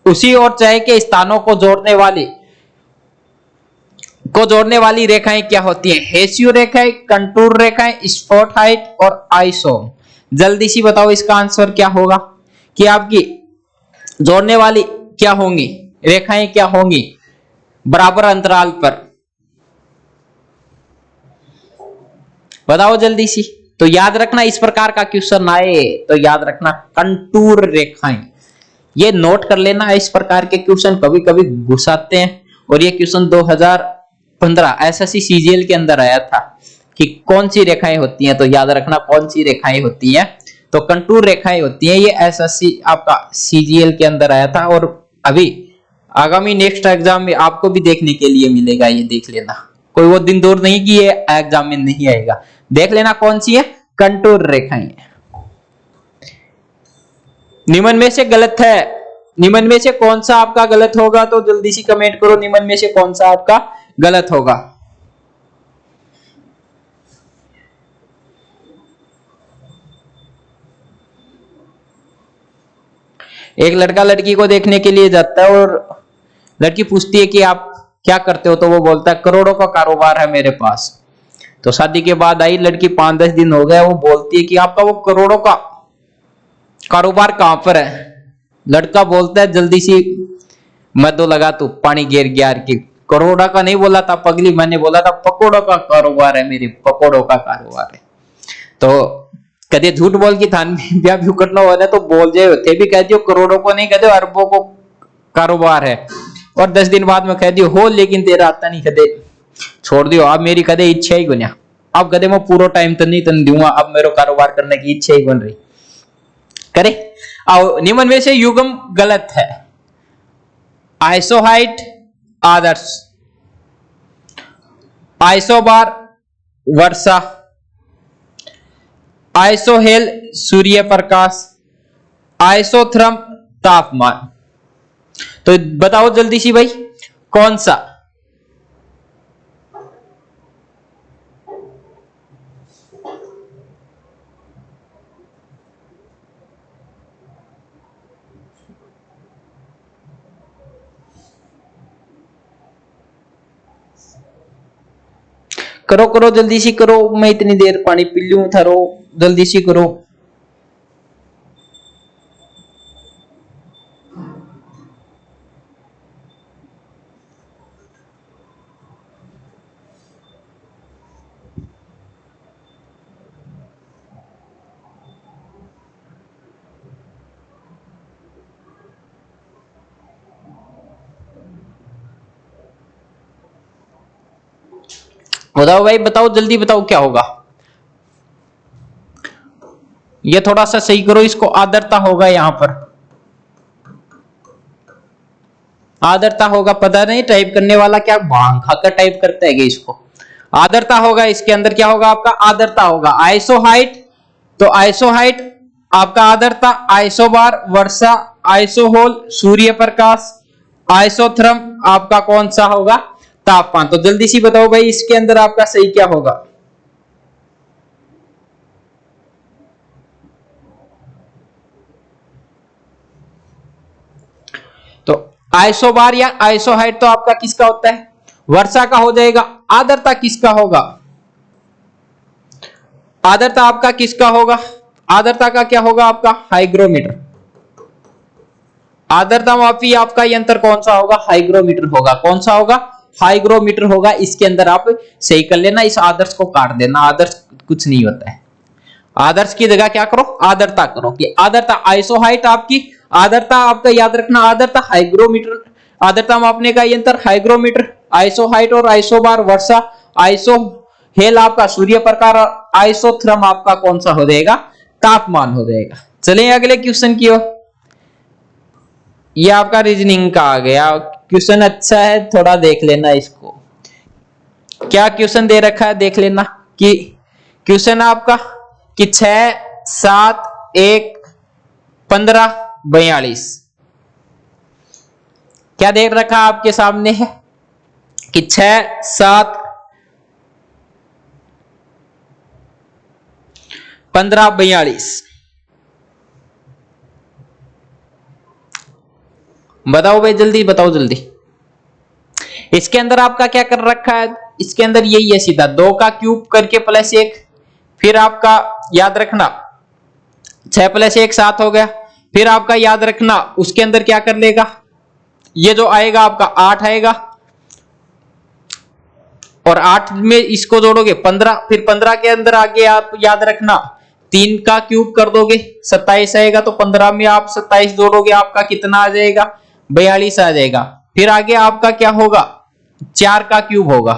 [SPEAKER 1] उसी और चय के स्थानों को जोड़ने वाली रेखाएं क्या होती हैं, हेसियो रेखाएं, कंटूर रेखाएं, स्पॉट हाइट और आइसोम। जल्दी सी बताओ इसका आंसर क्या होगा, कि आपकी जोड़ने वाली क्या होंगी, रेखाएं क्या होंगी बराबर अंतराल पर, बताओ जल्दी सी। तो याद रखना, इस प्रकार का क्वेश्चन आए तो याद रखना कंटूर रेखाएं, ये नोट कर लेना। इस प्रकार के क्वेश्चन कभी कभी घुसाते हैं, और ये क्वेश्चन 2015 एसएससी सीजीएल के अंदर आया था कि कौन सी रेखाएं होती हैं, तो याद रखना कौन सी रेखाएं होती हैं, तो कंटूर रेखाएं होती हैं। ये एसएससी आपका सीजीएल के अंदर आया था, और अभी आगामी नेक्स्ट एग्जाम में आपको भी देखने के लिए मिलेगा, ये देख लेना, कोई वो दिन दूर नहीं कि ये एग्जाम में नहीं आएगा। देख लेना कौन सी है, कंटूर रेखाएं। निम्न में से गलत है, निम्न में से कौन सा आपका गलत होगा, तो जल्दी से कमेंट करो, निम्न में से कौन सा आपका गलत होगा। एक लड़का लड़की को देखने के लिए जाता है, और लड़की पूछती है कि आप क्या करते हो, तो वो बोलता है करोड़ों का कारोबार है मेरे पास। तो शादी के बाद आई लड़की, 5-10 दिन हो गए, वो बोलती है कि आपका वो करोड़ों का कारोबार कहां पर है। लड़का बोलता है जल्दी सी मत दो लगा तू पानी गिर गया की, करोड़ों का नहीं बोला था पगली, मैंने बोला था पकोड़ों का कारोबार है, मेरे पकोड़ों का कारोबार है। तो कदे झूठ बोल की थान ब्याह भी करना हो तो बोल जाए थे भी, कह दियो करोड़ों को नहीं, कह दियो अरबों को कारोबार है। और 10 दिन बाद में कह दियो हो लेकिन तेरा आता नहीं, कदे छोड़ दियो, अब मेरी कदे इच्छा ही गुनिया, अब कदे मैं पूरा टाइम तो नहीं तन दूंगा, अब मेरे कारोबार करने की इच्छा ही बन रही करे। और निम्न में से युग्म गलत है, आइसोहाइट आदर्श, आइसोबार वर्षा, आइसोहेल सूर्य प्रकाश, आइसोथर्म तापमान। तो बताओ जल्दी सी भाई कौन सा। करो करो जल्दी सी करो, मैं इतनी देर पानी पी लूं थारो, जल्दी सी करो। बताओ भाई बताओ, जल्दी बताओ क्या होगा। ये थोड़ा सा सही करो इसको, आर्द्रता होगा यहां पर, आर्द्रता होगा, पता नहीं टाइप करने वाला क्या भांग खाकर टाइप करता है इसको। आर्द्रता होगा, इसके अंदर क्या होगा आपका, आर्द्रता होगा। आइसोहाइट, तो आइसोहाइट आपका आर्द्रता, आइसोबार वर्षा, आइसोहोल सूर्य प्रकाश, आइसोथर्म आपका कौन सा होगा, तापमान। तो जल्दी सी बताओ भाई इसके अंदर आपका सही क्या होगा। तो आइसोबार या आइसोहाइट तो आपका किसका होता है, वर्षा का हो जाएगा। आर्द्रता किसका होगा, आर्द्रता आपका किसका होगा, आर्द्रता का क्या होगा आपका, हाइग्रोमीटर। आर्द्रता मापी आपका यंत्र कौन सा होगा, हाइग्रोमीटर होगा। कौन सा होगा, हाइग्रोमीटर होगा, इसके अंदर आप सही कर लेना, इस आदर्श को काट देना, आदर्श कुछ नहीं होता है। आदर्श की जगह क्या करो, आदरता करो, कि आदरता आइसो हाइट आपकी, आदरता आपका याद रखना, आदरता हाइग्रोमीटर, आदरता मापने का यंत्र हाइग्रोमीटर, आइसो हाइट और आइसो बार वर्षा, आइसो हेल आपका सूर्य प्रकार, और आइसोथर्म आपका कौन सा हो जाएगा, तापमान हो जाएगा। चलिए अगले क्वेश्चन की ओर। ये आपका रीजनिंग का आ गया क्वेश्चन, अच्छा है, थोड़ा देख लेना इसको। क्या क्वेश्चन दे रखा है देख लेना, कि क्वेश्चन आपका कि 6 7 1 15 42, क्या देख रखा आपके सामने है कि 6 7 15 42, बताओ भाई जल्दी बताओ जल्दी। इसके अंदर आपका क्या कर रखा है, इसके अंदर यही है सीधा 2 का क्यूब करके प्लस 1, फिर आपका याद रखना 6 प्लस 1 7 हो गया, फिर आपका याद रखना उसके अंदर क्या कर लेगा, ये जो आएगा आपका 8 आएगा, और 8 में इसको जोड़ोगे 15, फिर 15 के अंदर आगे आप याद रखना 3 का क्यूब कर दोगे 27 आएगा, तो 15 में आप 27 जोड़ोगे आपका कितना आ जाएगा, 42 आ जाएगा। फिर आगे आपका क्या होगा, 4 का क्यूब होगा,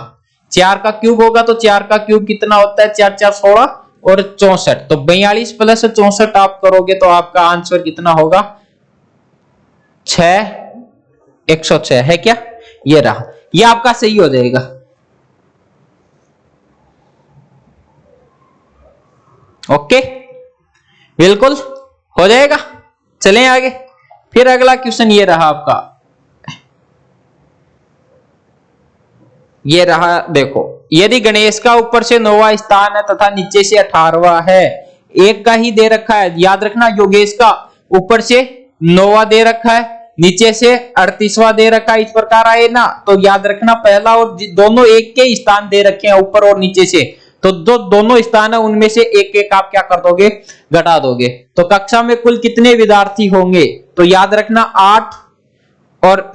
[SPEAKER 1] 4 का क्यूब होगा तो 4 का क्यूब कितना होता है, 4 4 16 और 64, तो 42 प्लस 64 आप करोगे तो आपका आंसर कितना होगा, 6 106 है क्या, ये रहा, ये आपका सही हो जाएगा। ओके बिल्कुल हो जाएगा। चलें आगे, फिर अगला क्वेश्चन ये रहा आपका, ये रहा देखो, यदि गणेश का ऊपर से 9वां स्थान है तथा नीचे से 18वां है, एक का ही दे रखा है, याद रखना योगेश का ऊपर से 9वां दे रखा है, नीचे से 38वां दे रखा है, इस प्रकार आए ना, तो याद रखना पहला और दोनों एक के स्थान दे रखे हैं ऊपर और नीचे से, तो जो दोनों स्थान है उनमें से एक एक आप क्या कर दोगे, घटा दोगे, तो कक्षा में कुल कितने विद्यार्थी होंगे, तो याद रखना 8 और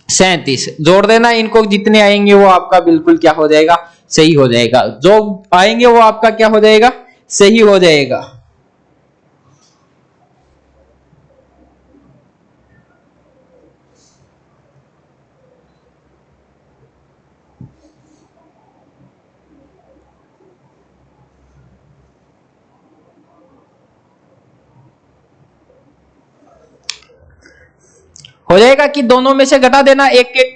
[SPEAKER 1] 37 जोड़ देना, इनको जितने आएंगे वो आपका बिल्कुल क्या हो जाएगा, सही हो जाएगा, जो आएंगे वो आपका क्या हो जाएगा, सही हो जाएगा। हो जाएगा कि दोनों में से घटा देना, एक एक,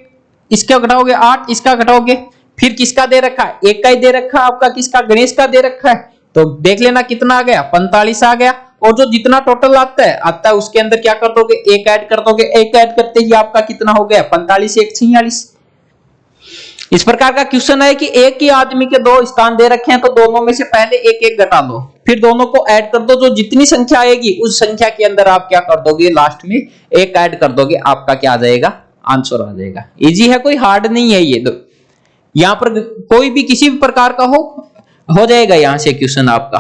[SPEAKER 1] इसका घटाओगे 8, इसका घटाओगे, फिर किसका दे रखा है, एक का ही दे रखा है आपका, किसका, गणेश का दे रखा है, तो देख लेना कितना आ गया, 45 आ गया, और जो जितना टोटल आता है उसके अंदर क्या कर दोगे, एक ऐड कर दोगे, एक ऐड करते ही आपका कितना हो गया, 45 1 46। इस प्रकार का क्वेश्चन है कि एक ही आदमी के 2 स्थान दे रखे हैं, तो दोनों में से पहले एक एक घटा दो, फिर दोनों को ऐड कर दो, जो जितनी संख्या आएगी उस संख्या के अंदर आप क्या कर दोगे, लास्ट में एक ऐड कर दोगे, आपका क्या आ जाएगा, आंसर आ जाएगा। इजी है, कोई हार्ड नहीं है ये, तो यहां पर कोई भी किसी भी प्रकार का हो जाएगा यहां से क्वेश्चन आपका।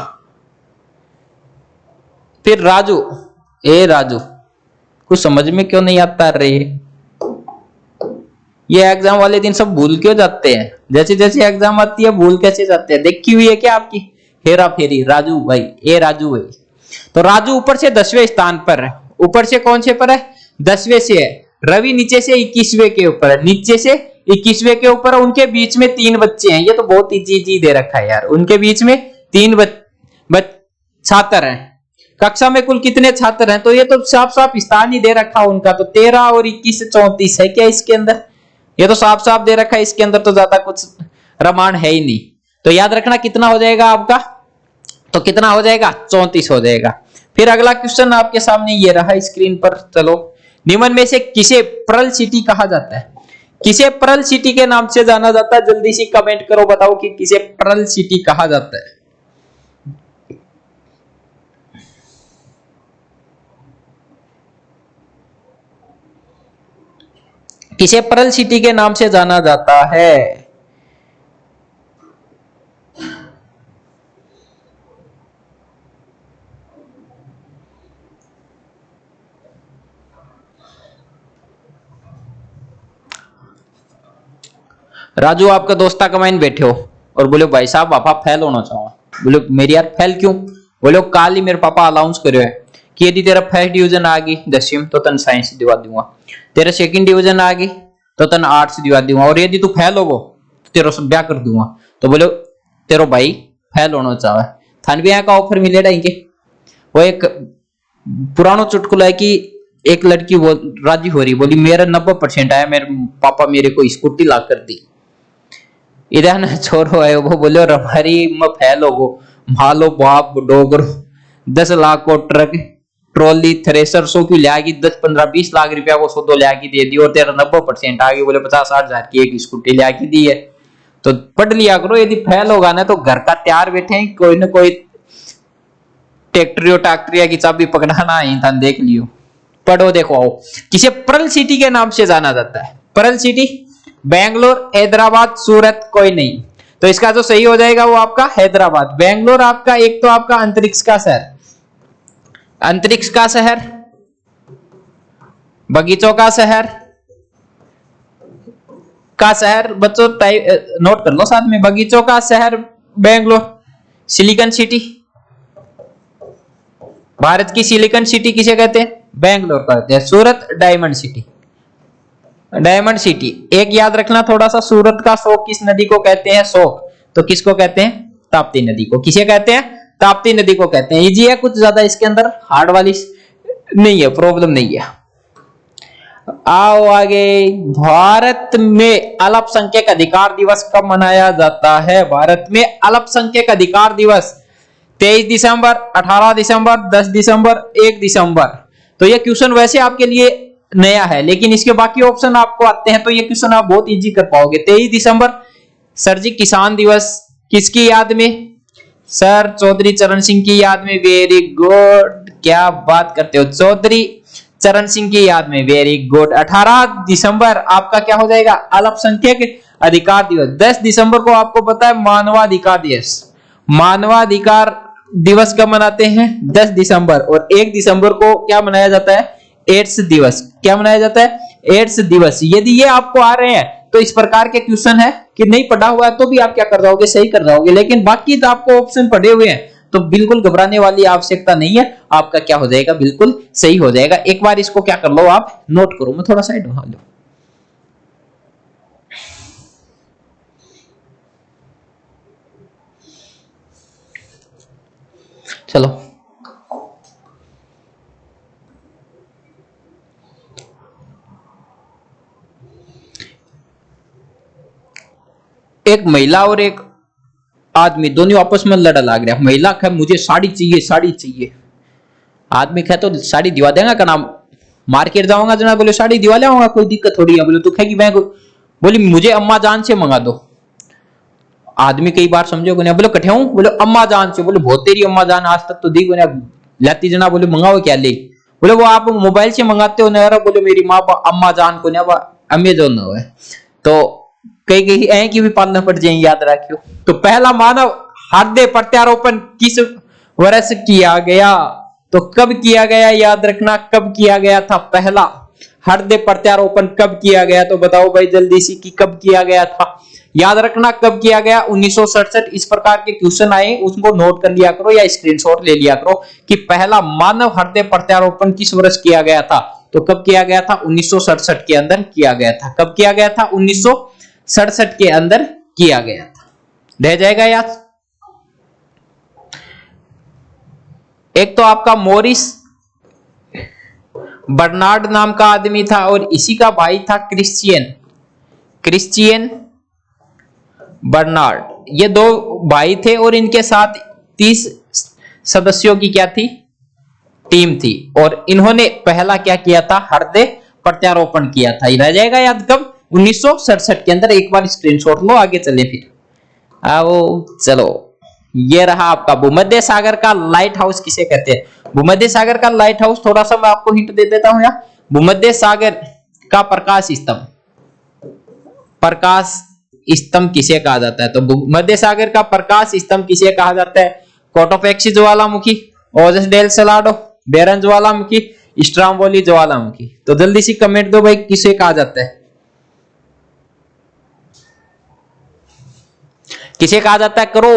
[SPEAKER 1] फिर राजू, ए राजू, कुछ समझ में क्यों नहीं आता रे, ये एग्जाम वाले दिन सब भूल क्यों जाते हैं, जैसे जैसे एग्जाम आती है भूल कैसे जाते हैं, देखी हुई है क्या आपकी हेरा फेरी, राजू भाई, ए राजू भाई, तो राजू ऊपर से 10वें स्थान पर है, ऊपर से कौन से पर है, 10वें से है, रवि नीचे से 21वें के ऊपर है, नीचे से 21वें के ऊपर है, उनके बीच में 3 बच्चे हैं, ये तो बहुत इजी दे रखा है यार, उनके बीच में 3 छात्र हैं, कक्षा में कुल कितने छात्र हैं, तो ये तो साफ साफ स्थान ही दे रखा उनका, तो 13 और 21 से 34 है क्या इसके अंदर, ये तो साफ साफ दे रखा है, इसके अंदर तो ज्यादा कुछ रामायण है ही नहीं, तो याद रखना कितना हो जाएगा आपका, तो कितना हो जाएगा, 34 हो जाएगा। फिर अगला क्वेश्चन आपके सामने ये रहा स्क्रीन पर, चलो, निम्न में से किसे पर्ल सिटी कहा जाता है, किसे पर्ल सिटी के नाम से जाना जाता है, जल्दी से कमेंट करो, बताओ कि किसे पर्ल सिटी कहा जाता है, किसे पर्ल सिटी के नाम से जाना जाता है। राजू आपका दोस्ता कमाइन बैठे हो और बोले भाई साहब पापा फेल होना चाहो। बोले मेरी यार फेल क्यों? बोले कल ही मेरे पापा अनाउंस करे है कि यदि तेरा फर्स्ट डिवीजन आ गई 10वीं में तो तन साइंस दिवा दूंगा, तेरा सेकंड डिवीजन आ गई तो तन आर्ट्स दिवा दूंगा, और यदि तू फेल हो तो तेरा सब ब्याह कर दूंगा। तो बोले तेरो भाई फेल होना चाहे थान भी यहाँ का ऑफर मिलेगा इनके। वो एक पुराना चुटकुला है कि एक लड़की वो राजी हो रही, बोली मेरा 90% आया, मेरे पापा मेरे को स्कूटी ला कर दी। इधर ना छोरो है वो बोले और हमारी में फैल हो मालो बाप डोगरो 10 लाख को ट्रक ट्रॉली थ्रेसर सो की लियागी 10-15-20 लाख रुपया को सौदो लियागी दे दी, और तेरा 90% आ गई, बोले 50-60 हजार की एक स्कूटी लियागी दी है। तो पढ़ लिया करो, यदि फैल होगा ना तो घर का तैयार बैठे हैं, कोई ना कोई टैक्ट्रिया की चाबी पकड़ाना है था, देख लियो पढ़ो देखो आओ। किसे पर्ल सिटी के नाम से जाना जाता है? पर्ल सिटी बेंगलोर, हैदराबाद, सूरत कोई नहीं, तो इसका जो सही हो जाएगा वो आपका हैदराबाद। बेंगलोर आपका एक तो आपका अंतरिक्ष का शहर, अंतरिक्ष का शहर, बगीचों का शहर बच्चों नोट कर लो साथ में, बगीचों का शहर बेंगलोर। सिलिकॉन सिटी, भारत की सिलिकॉन सिटी किसे कहते हैं? बेंगलोर कहते हैं। सूरत डायमंड सिटी, डायमंड सिटी एक याद रखना थोड़ा सा। सूरत का शोक किस नदी को कहते हैं? शोक तो किसको कहते हैं? ताप्ती नदी को। किसे कहते हैं? ताप्ती नदी को कहते हैं। इजी है, कुछ ज्यादा इसके अंदर हार्ड वाली नहीं है, प्रॉब्लम नहीं है। आओ आगे। भारत में अल्पसंख्यक अधिकार दिवस कब मनाया जाता है? भारत में अल्पसंख्यक अधिकार दिवस 23 दिसंबर, 18 दिसंबर, 10 दिसंबर, 1 दिसंबर। तो ये क्वेश्चन वैसे आपके लिए नया है, लेकिन इसके बाकी ऑप्शन आपको आते हैं तो ये क्वेश्चन आप बहुत इजी कर पाओगे। 23 दिसंबर सर जी किसान दिवस, किसकी याद में? सर चौधरी चरण सिंह की याद में। वेरी गुड, क्या बात करते हो, चौधरी चरण सिंह की याद में, वेरी गुड। 18 दिसंबर आपका क्या हो जाएगा? अल्पसंख्यक अधिकार दिवस। 10 दिसंबर को आपको पता है मानवाधिकार दिवस। मानवाधिकार दिवस कब मनाते हैं? 10 दिसंबर। और 1 दिसंबर को क्या मनाया जाता है? एड्स दिवस। क्या मनाया जाता है? एड्स दिवस। यदि ये आपको आ रहे हैं तो इस प्रकार के क्वेश्चन है कि नहीं पढ़ा हुआ है तो भी आप क्या कर जाओगे? सही कर जाओगे। लेकिन बाकी तो आपको ऑप्शन पढ़े हुए हैं तो बिल्कुल घबराने वाली आवश्यकता नहीं है, आपका क्या हो जाएगा? बिल्कुल सही हो जाएगा। एक बार इसको क्या कर लो, आप नोट करो। मैं थोड़ा साइड लो। चलो एक महिला और एक आदमी दोनों आपस में लड़ा लाग रहा है। महिला कहे मुझे साड़ी चाहिए, साड़ी चाहिए। आदमी कहे तो साड़ी दिवा देगा का नाम, मार्केट जाऊंगा जना, बोले साड़ी दिवा लाऊंगा, कोई दिक्कत थोड़ी है। बोले तू कहेगी मैं, बोली मुझे अम्मा जान से मंगा दो। आदमी कई बार समझो को नहीं, बोले कठे हूं? बोले अम्मा जान से। बोले बहुत तेरी अम्मा जान, आज तक तो दी को नहीं लाती जना। बोले मंगाओ क्या ले? बोले वो आप मोबाइल से मंगाते हो ना? बोले मेरी माँ अम्मा जान को नहीं, अमेजोन है। तो कई कई ऐ की भी पालना पड़ जाए, याद रखियो। तो पहला मानव हृदय प्रत्यारोपण किस वर्ष किया गया? तो कब किया गया? याद रखना, कब किया गया था पहला हृदय प्रत्यारोपण कब किया गया? तो बताओ भाई जल्दी से कि कब किया गया था। याद रखना कब किया गया? 1967। इस प्रकार के क्वेश्चन आए उसको नोट कर लिया करो या स्क्रीनशॉट ले लिया करो कि पहला मानव हृदय प्रत्यारोपण किस वर्ष किया गया था। तो कब किया गया था? 1967 के अंदर किया गया था। कब किया गया था? 1967 के अंदर किया गया था। रह जाएगा याद। एक तो आपका मोरिस बर्नार्ड नाम का आदमी था और इसी का भाई था क्रिश्चियन बर्नार्ड। ये दो भाई थे और इनके साथ 30 सदस्यों की क्या थी? टीम थी। और इन्होंने पहला क्या किया था? हृदय प्रत्यारोपण किया था। रह जाएगा याद कब? 1967 के अंदर। एक बार स्क्रीनशॉट लो, आगे चले फिर आओ। चलो ये रहा आपका भूमध्य सागर का लाइट हाउस किसे कहते हैं? भूमध्य सागर का लाइट हाउस, थोड़ा सा मैं आपको हिंट दे देता हूं। यार भूमध्य सागर का प्रकाश स्तंभ किसे कहा जाता है? तो भूमध्य सागर का प्रकाश स्तंभ किसे कहा जाता है? कोटोपैक्सी ज्वालामुखी, ओजस डेल सलाडो, बेरन ज्वालामुखी, स्ट्रामबोली ज्वालामुखी। तो जल्दी से कमेंट दो भाई किसे कहा जाता है। किसे कहा जाता है? करो।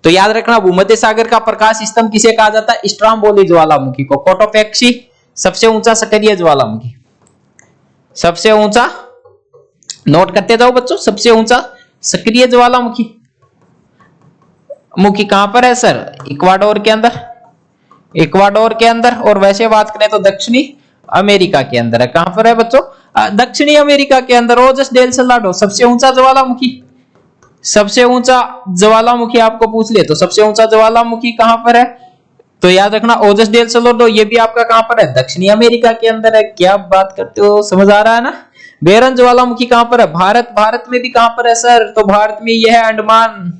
[SPEAKER 1] तो याद रखना भूमध्य सागर का प्रकाश स्तंभ किसे कहा जाता है? स्ट्रोम्बोली ज्वालामुखी को। कोटोपैक्सी सबसे ऊंचा सक्रिय ज्वालामुखी, सबसे ऊंचा, नोट करते जाओ बच्चों, सबसे ऊंचा सक्रिय ज्वालामुखी मुखी कहां पर है सर? इक्वाडोर के अंदर, इक्वाडोर के अंदर। और वैसे बात करें तो दक्षिणी अमेरिका के अंदर है। कहां पर है बच्चों? दक्षिणी अमेरिका के अंदर। ओजस डेल सलाडो सबसे ऊंचा ज्वालामुखी, सबसे ऊंचा ज्वालामुखी आपको पूछ ले तो सबसे ऊंचा ज्वालामुखी कहां पर है? तो याद रखना ओजस डेल सलाडो, ये भी आपका कहां पर है? दक्षिणी अमेरिका के अंदर है। क्या बात करते हो, समझ आ रहा है ना? बेरन ज्वालामुखी कहां पर है? भारत, भारत में भी कहां पर है सर? तो भारत में यह है अंडमान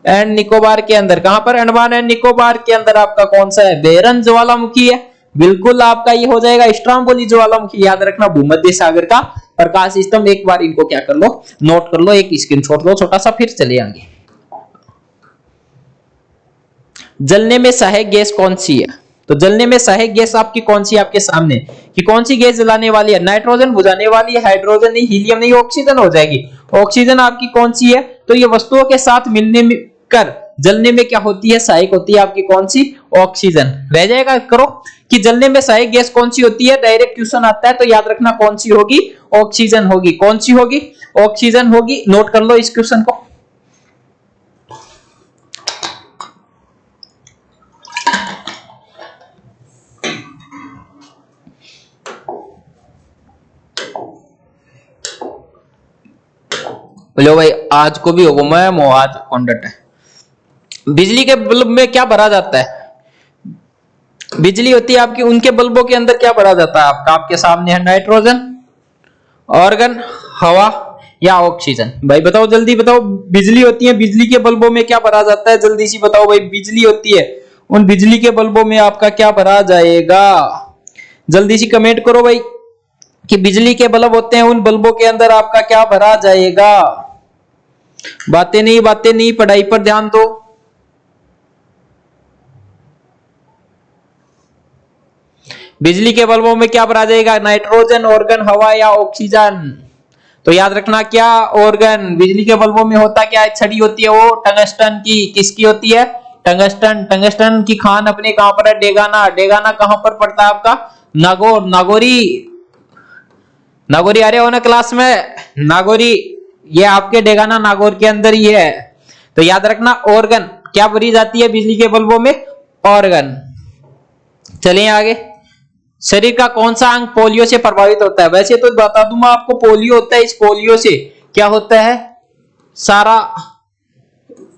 [SPEAKER 1] एंड निकोबार के अंदर। कहां पर? अंडमान एंड निकोबार के अंदर आपका कौन सा है? बेरन ज्वालामुखी है। बिल्कुल आपका ये हो जाएगा स्ट्रोम्बोली ज्वालामुखी। याद रखना भूमध्य सागर का प्रकाश स्तंभ। एक बार इनको क्या कर लो, नोट कर लो, एक स्क्रीनशॉट लो छोटा सा, फिर चले आगे। जलने में सहायक गैस कौन सी है? तो जलने में सहायक गैस आपकी कौन सी? आपके सामने कि कौन सी गैस जलाने वाली है? नाइट्रोजन बुझाने वाली है, हाइड्रोजन नहीं, हीलियम नहीं, ऑक्सीजन हो जाएगी। ऑक्सीजन आपकी कौन सी है? तो ये वस्तुओं के साथ मिलने में कर जलने में क्या होती है? सहायक होती है आपकी कौन सी? ऑक्सीजन। रह जाएगा करो कि जलने में सहायक गैस कौन सी होती है? डायरेक्ट क्वेश्चन आता है तो याद रखना कौन सी होगी? ऑक्सीजन होगी। कौन सी होगी? ऑक्सीजन होगी। नोट कर लो इस क्वेश्चन को। बोलो भाई आज को भी होगा, मैं आज कॉन्डक्ट है। बिजली के बल्ब में क्या भरा जाता है? बिजली होती है आपकी, उनके बल्बों के अंदर क्या भरा जाता है आपका? आपके सामने है नाइट्रोजन, ऑर्गन, हवा या ऑक्सीजन। भाई बताओ, जल्दी बताओ। बिजली होती है, बिजली के बल्बों में क्या भरा जाता है? जल्दी सी बताओ भाई। बिजली होती है, उन बिजली के बल्बों में आपका क्या भरा जाएगा? जल्दी सी कमेंट करो भाई कि बिजली के बल्ब होते हैं, उन बल्बों के अंदर आपका क्या भरा जाएगा? बातें नहीं, पढ़ाई पर ध्यान दो। बिजली के बल्बों में क्या भरा जाएगा? नाइट्रोजन, ऑर्गन, हवा या ऑक्सीजन। तो याद रखना क्या? ऑर्गन। बिजली के बल्बों में होता क्या है? छड़ी होती है वो टंगस्टन की। किसकी होती है? टंगस्टन। टंगस्टन की खान अपने कहां पर है? डेगाना। डेगाना कहां पर पड़ता है आपका? नागौर, नागौरी। नागौरी आ रहे हो ना क्लास में? नागौरी ये आपके डेगाना नागौर के अंदर ही है। तो याद रखना ऑर्गन क्या भरी जाती है बिजली के बल्बों में? ऑर्गन। चलिए आगे। शरीर का कौन सा अंग पोलियो से प्रभावित होता है? वैसे तो बता दूं मैं आपको, पोलियो होता है, इस पोलियो से क्या होता है? सारा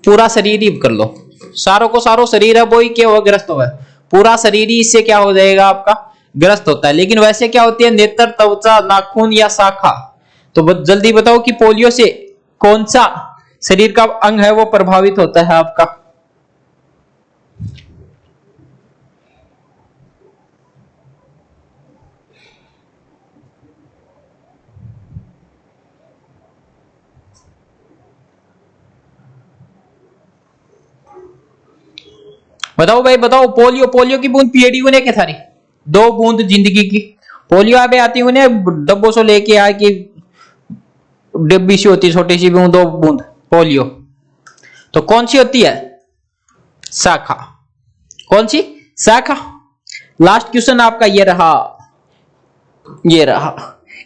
[SPEAKER 1] पूरा शरीर ही कर लो, सारों को सारो शरीर है वो ही क्या ग्रस्त हुआ है, पूरा शरीर ही इससे क्या हो जाएगा आपका? ग्रस्त होता है। लेकिन वैसे क्या होती है? नेत्र, त्वचा, नाखून या शाखा। तो जल्दी बताओ कि पोलियो से कौन सा शरीर का अंग है वो प्रभावित होता है आपका? बताओ भाई बताओ। पोलियो, पोलियो की बूंद पीएडी उन्हें क्या थारी? 2 बूंद जिंदगी की। पोलियो आबे आती उन्हें डब्बों से लेके आ कि डिब्बी सी होती छोटी सी बूंद, 2 बूंद पोलियो। तो कौन सी होती है? शाखा। कौन सी? शाखा। लास्ट क्वेश्चन आपका ये रहा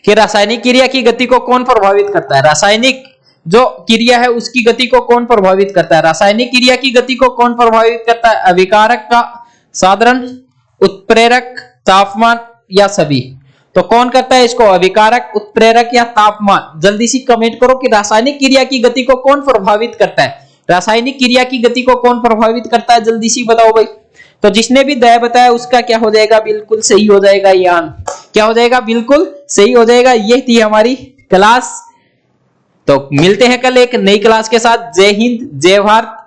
[SPEAKER 1] कि रासायनिक क्रिया की गति को कौन प्रभावित करता है? रासायनिक जो क्रिया है उसकी गति को कौन प्रभावित करता है? रासायनिक क्रिया की गति को कौन प्रभावित करता है? अभिकारक का साधारण, उत्प्रेरक, तापमान या सभी? तो कौन करता है इसको? अभिकारक, उत्प्रेरक या तापमान? जल्दी सी कमेंट करो कि रासायनिक क्रिया की गति को कौन प्रभावित करता है? रासायनिक क्रिया की गति को कौन प्रभावित करता है? जल्दी सी बताओ भाई। तो जिसने भी दया बताया उसका क्या हो जाएगा? बिल्कुल सही हो जाएगा। यान क्या हो जाएगा? बिल्कुल सही हो जाएगा। ये थी हमारी क्लास। तो मिलते हैं कल एक नई क्लास के साथ। जय हिंद, जय भारत।